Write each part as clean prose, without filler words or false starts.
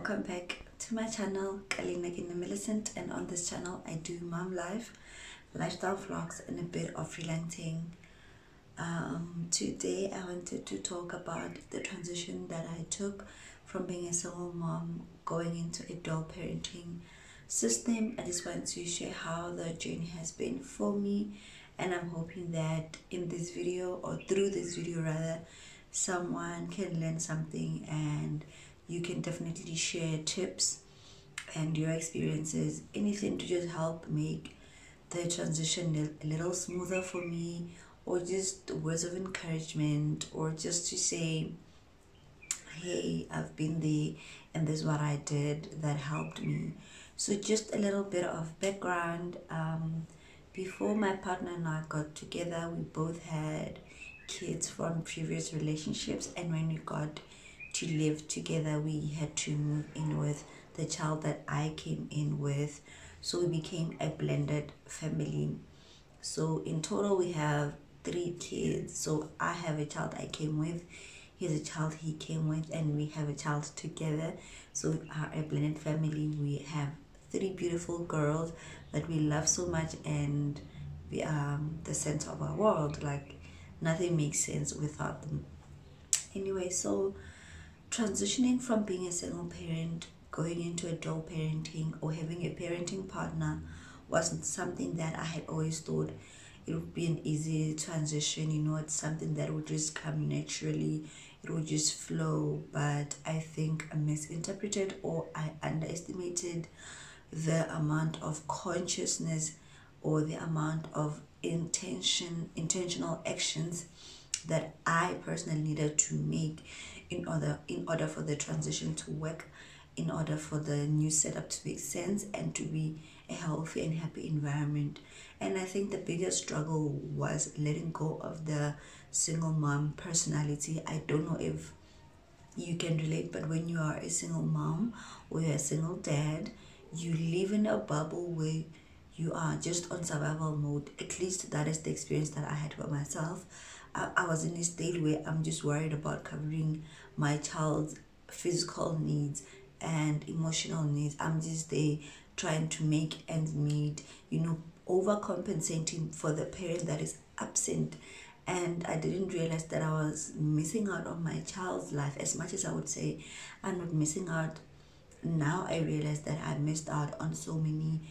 welcome back to my channel, Millicent, and on this channel I do mom life, lifestyle vlogs, and a bit of freelancing. Today I wanted to talk about the transition that I took from being a single mom going into adult parenting system. I just want to share how the journey has been for me, and I'm hoping that in this video, or through this video rather, someone can learn something and you can definitely share tips and your experiences, anything to just help make the transition a little smoother for me, or just words of encouragement, or just to say, hey, I've been there and this is what I did that helped me. So just a little bit of background. Before my partner and I got together, we both had kids from previous relationships, and when we got to live together, we had to move in with the child that I came in with, so we became a blended family. So in total we have 3 kids. So I have a child I came with, he has a child he came with, and we have a child together. So we are a blended family. We have 3 beautiful girls that we love so much, and we are the center of our world. Like, nothing makes sense without them. Anyway, so transitioning from being a single parent, going into adult parenting, or having a parenting partner wasn't something that I had always thought it would be an easy transition. You know, it's something that would just come naturally, it would just flow. But I think I misinterpreted, or I underestimated the amount of consciousness, or the amount of intentional actions that I personally needed to make in order for the transition to work, in order for the new setup to make sense and to be a healthy and happy environment. And I think the biggest struggle was letting go of the single mom personality. I don't know if you can relate, but when you are a single mom or you're a single dad, you live in a bubble where you are just on survival mode. At least that is the experience that I had for myself. I was in a state where I'm just worried about covering my child's physical needs and emotional needs. I'm just there trying to make ends meet, you know, overcompensating for the parent that is absent. And I didn't realize that I was missing out on my child's life. As much as I would say I'm not missing out, now I realize that I missed out on so many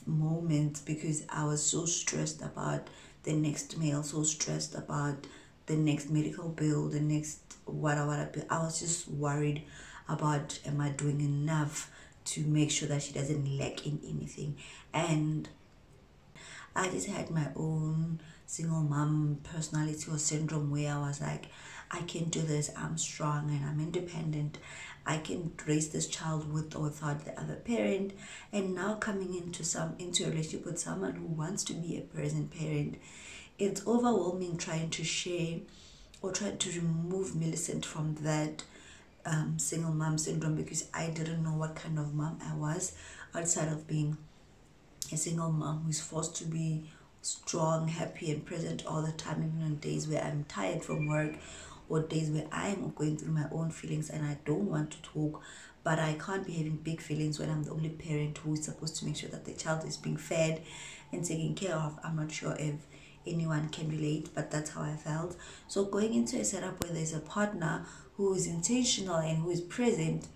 moments because I was so stressed about the next meal, so stressed about the next medical bill, the next whatever. I was just worried about, am I doing enough to make sure that she doesn't lack in anything. And I just had my own single mom personality or syndrome, where I was like, I can do this, I'm strong and I'm independent, I can raise this child with or without the other parent. And now coming into a relationship with someone who wants to be a present parent, it's overwhelming trying to share or trying to remove Millicent from that single mom syndrome, because I didn't know what kind of mom I was outside of being a single mom who's forced to be strong, happy, and present all the time, even on days where I'm tired from work, or days where I'm going through my own feelings and I don't want to talk. But I can't be having big feelings when I'm the only parent who is supposed to make sure that the child is being fed and taken care of. I'm not sure if anyone can relate, but that's how I felt. So going into a setup where there's a partner who is intentional and who is present,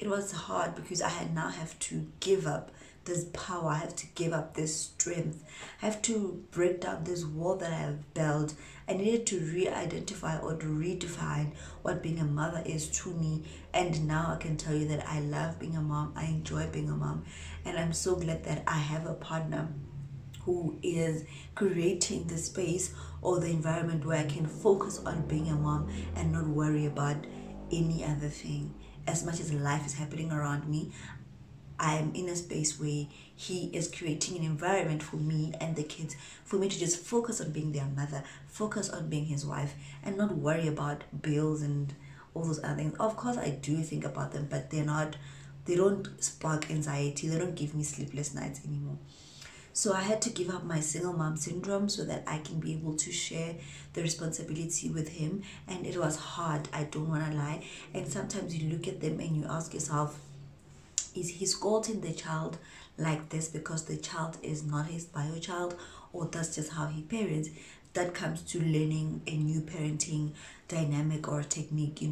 it was hard because I now have to give up this power, I have to give up this strength, I have to break down this wall that I have built. I needed to re-identify or to redefine what being a mother is to me. And now I can tell you that I love being a mom, I enjoy being a mom, and I'm so glad that I have a partner who is creating the space or the environment where I can focus on being a mom and not worry about any other thing. As much as life is happening around me, I am in a space where he is creating an environment for me and the kids, for me to just focus on being their mother, focus on being his wife, and not worry about bills and all those other things. Of course I do think about them, but they don't spark anxiety, they don't give me sleepless nights anymore. So I had to give up my single mom syndrome so that I can be able to share the responsibility with him. And it was hard, I don't want to lie. And sometimes you look at them and you ask yourself, Is he scolding the child like this because the child is not his bio child, or that's just how he parents? That comes to learning a new parenting dynamic or technique.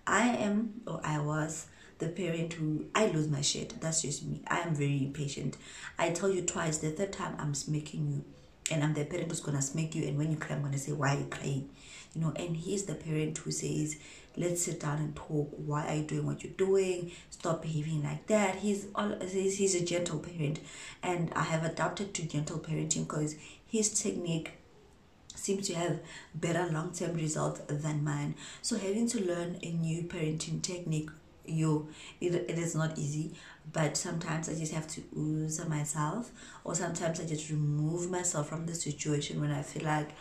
I am, or I was, the parent who I lose my shit. That's just me. I am very impatient. I tell you twice, the third time I'm smacking you, and I'm the parent who's gonna smack you, and when you cry I'm gonna say, why are you crying? And he's the parent who says, let's sit down and talk. Why are you doing what you're doing? Stop behaving like that. He's a gentle parent, and I have adapted to gentle parenting because his technique seems to have better long-term results than mine. So having to learn a new parenting technique, it is not easy, but sometimes I just have to ooze myself, or sometimes I just remove myself from the situation when I feel like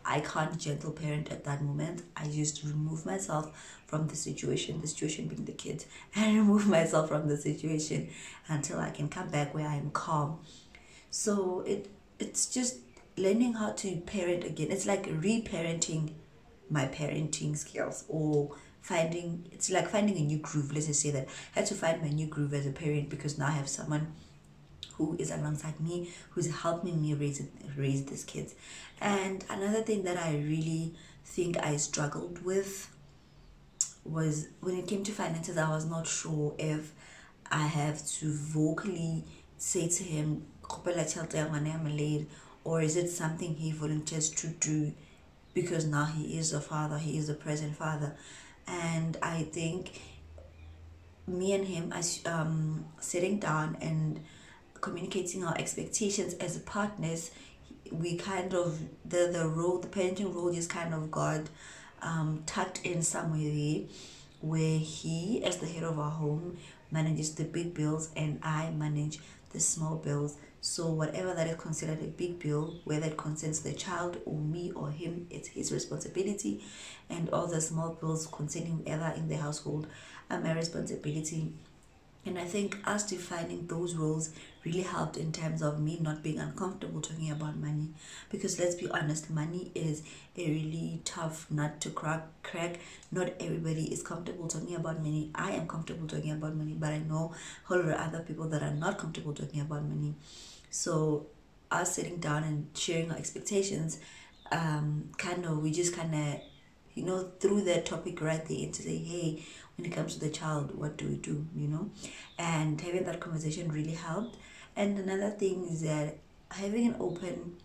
I can't gentle parent at that moment. I just remove myself from the situation being the kids, and remove myself from the situation until I can come back where I am calm. So it's just learning how to parent again. It's like reparenting my parenting skills, or it's like finding a new groove. Let's just say that I had to find my new groove as a parent, because now I have someone who is alongside me, who's helping me raise these kids. And another thing that I really think I struggled with was when it came to finances. I was not sure if I have to vocally say to him, or is it something he volunteers to do because now he is a father, he is a present father. And I think me and him, as sitting down and communicating our expectations as partners, we kind of, the parenting role just kind of got tucked in somewhere, where he, as the head of our home, manages the big bills and I manage the small bills. So whatever that is considered a big bill, whether it concerns the child or me or him, it's his responsibility. And all the small bills concerning whoever in the household are my responsibility. And I think us defining those roles really helped in terms of me not being uncomfortable talking about money. Because let's be honest, money is a really tough nut to crack. Not everybody is comfortable talking about money. I am comfortable talking about money, but I know a whole lot of other people that are not comfortable talking about money. So us sitting down and sharing our expectations, we just threw that topic right there to say, hey, when it comes to the child, what do we do? And having that conversation really helped. And another thing is that having an open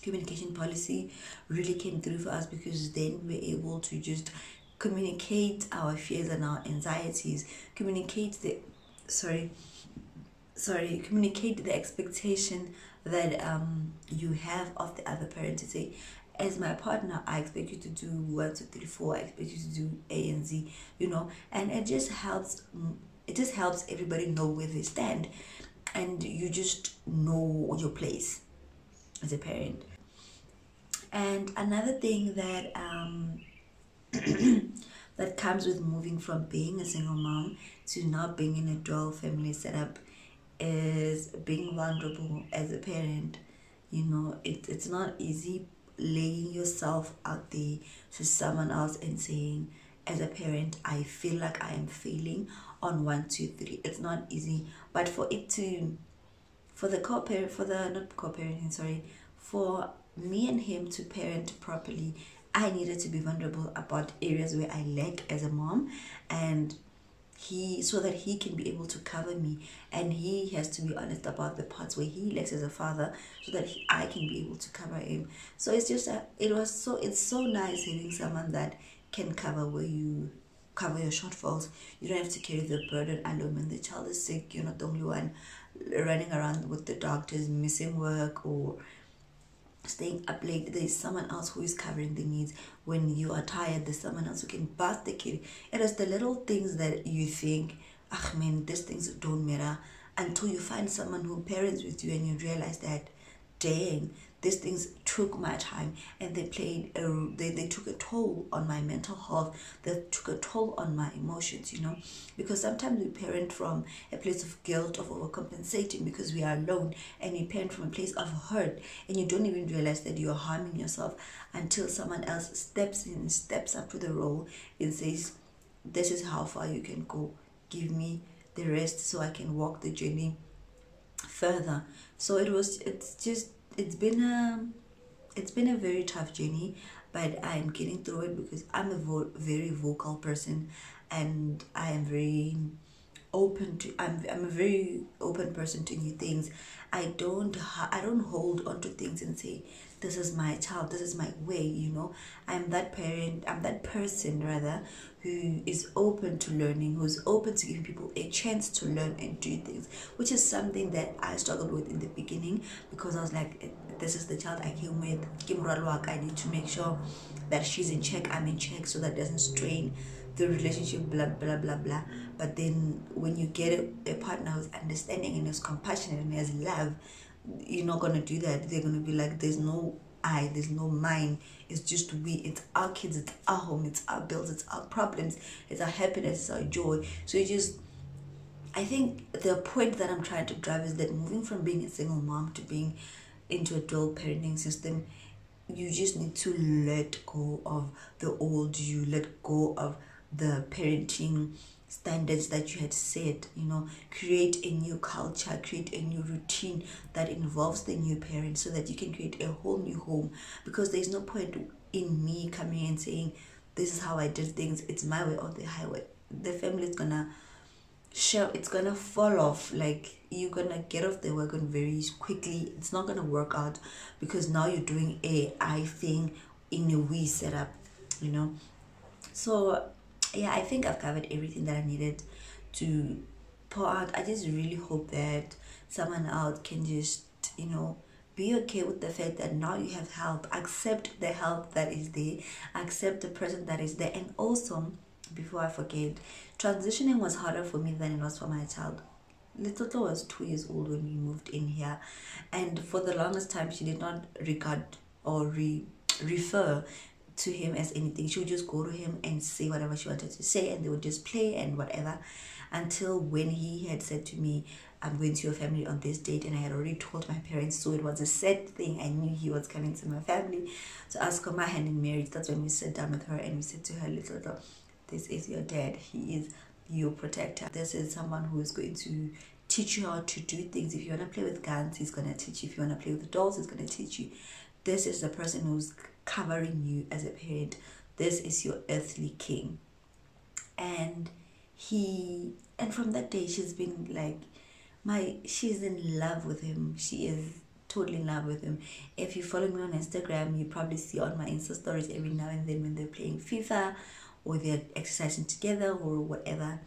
communication policy really came through for us, because then we're able to just communicate our fears and our anxieties, communicate the expectation that you have of the other parent, to say, as my partner, I expect you to do 1, 2, 3, 4. I expect you to do A and Z, and it just helps. It just helps everybody know where they stand, and you just know your place as a parent. And another thing that that comes with moving from being a single mom to now being in a dual family setup is being vulnerable as a parent. It's not easy laying yourself out there to someone else and saying, as a parent, I feel like I am failing on 1, 2, 3. It's not easy, but for me and him to parent properly, I needed to be vulnerable about areas where I lack as a mom, and so that he can be able to cover me, and he has to be honest about the parts where he lacks as a father, so that I can be able to cover him. So it's just it's so nice having someone that can cover your shortfalls. You don't have to carry the burden alone. When the child is sick, you're not the only one running around with the doctors, missing work or staying up late. There's someone else who is covering the needs. When you are tired, there's someone else who can bath the kid. It is the little things that you think, man, these things don't matter, until you find someone who parents with you and you realize that, dang, these things took my time, and they took a toll on my mental health. They took a toll on my emotions, because sometimes we parent from a place of guilt, of overcompensating because we are alone, and you parent from a place of hurt, and you don't even realize that you're harming yourself until someone else steps up to the role and says, this is how far you can go. Give me the rest so I can walk the journey further. So it's been a very tough journey, but I'm getting through it because I'm a very vocal person, and I am very open to I'm a very open person to new things. I don't hold on to things and say this is my child, this is my way, I'm that parent, I'm that person rather, who is open to learning, who's open to giving people a chance to learn and do things, which is something that I struggled with in the beginning, because I was like, this is the child I came with, I need to make sure that she's in check, I'm in check, so that doesn't strain the relationship, blah blah blah blah. But then when you get a partner who's understanding and is compassionate and has love, you're not gonna do that. They're gonna be like, there's no I, there's no mine, it's just we, it's our kids, it's our home, it's our bills, it's our problems, it's our happiness, it's our joy. So I think the point that I'm trying to drive is that moving from being a single mom to being into a dual parenting system, you just need to let go of the old you, let go of the parenting standards that you had set, create a new culture, create a new routine that involves the new parent, so that you can create a whole new home. Because there's no point in me coming and saying, this is how I did things, it's my way or the highway. The family is gonna it's gonna fall off. Like, you're gonna get off the wagon very quickly. It's not gonna work out, because now you're doing a I thing in a we setup. So yeah, I think I've covered everything that I needed to pour out. I just really hope that someone out can just be okay with the fact that now you have help. Accept the help that is there, accept the person that is there. And also, before I forget, transitioning was harder for me than it was for my child. Little was 2 years old when we moved in here, and for the longest time she did not regard or refer to him as anything. She would just go to him and say whatever she wanted to say, and they would just play and whatever, until when he had said to me, I'm going to your family on this date, and I had already told my parents, so it was a sad thing. I knew he was coming to my family to ask for my hand in marriage. That's when we sat down with her and we said to her, little girl, this is your dad, he is your protector. This is someone who is going to teach you how to do things. If you want to play with guns, he's going to teach you. If you want to play with dolls, he's going to teach you. This is the person who's covering you as a parent. This is your earthly king. And from that day, she's been like, she's in love with him. She is totally in love with him. If you follow me on Instagram, you probably see on my Insta stories every now and then when they're playing FIFA or they're exercising together or whatever.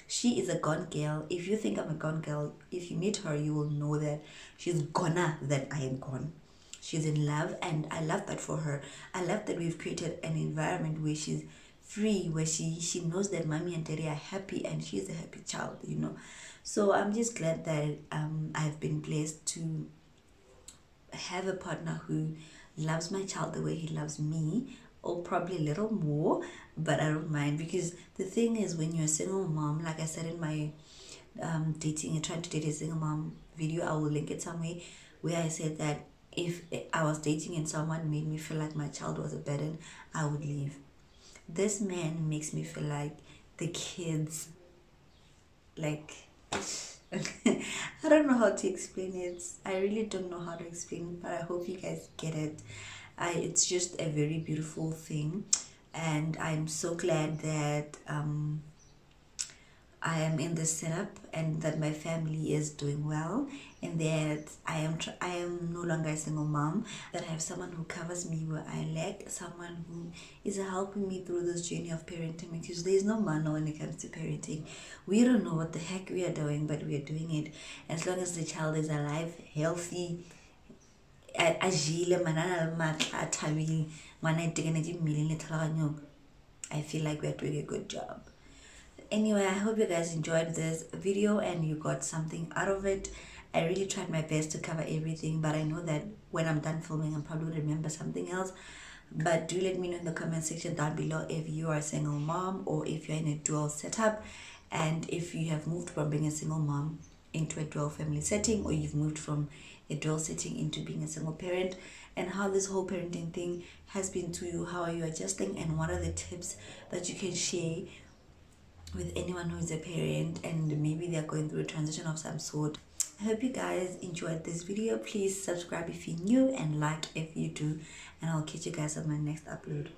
She is a gone girl. If you think I'm a gone girl, if you meet her, you will know that she's goner than I am gone. She's in love, and I love that for her. I love that we've created an environment where she's free, where she knows that mommy and daddy are happy, and she's a happy child, So I'm just glad that I've been blessed to have a partner who loves my child the way he loves me, or probably a little more, but I don't mind. Because the thing is, when you're a single mom, like I said in my trying to date a single mom video, I will link it somewhere, where I said that if I was dating and someone made me feel like my child was a burden, I would leave. This man makes me feel like the kids, like, I don't know how to explain it. I really don't know how to explain it, but I hope you guys get it. It's just a very beautiful thing, and I'm so glad that I am in this setup, and that my family is doing well, and that I am no longer a single mom, that I have someone who covers me where I lack, someone who is helping me through this journey of parenting, because there's no manual when it comes to parenting. We don't know what the heck we are doing, but we are doing it. As long as the child is alive, healthy, I feel like we're doing a good job. Anyway, I hope you guys enjoyed this video and you got something out of it. I really tried my best to cover everything, but I know that when I'm done filming, I'm probably going to remember something else. But do let me know in the comment section down below if you are a single mom, or if you're in a dual setup, and if you have moved from being a single mom into a dual family setting, or you've moved from a dual setting into being a single parent, and how this whole parenting thing has been to you. How are you adjusting, and what are the tips that you can share with anyone who's a parent and maybe they're going through a transition of some sort. I hope you guys enjoyed this video. Please subscribe if you're new and like if you do, and I'll catch you guys on my next upload.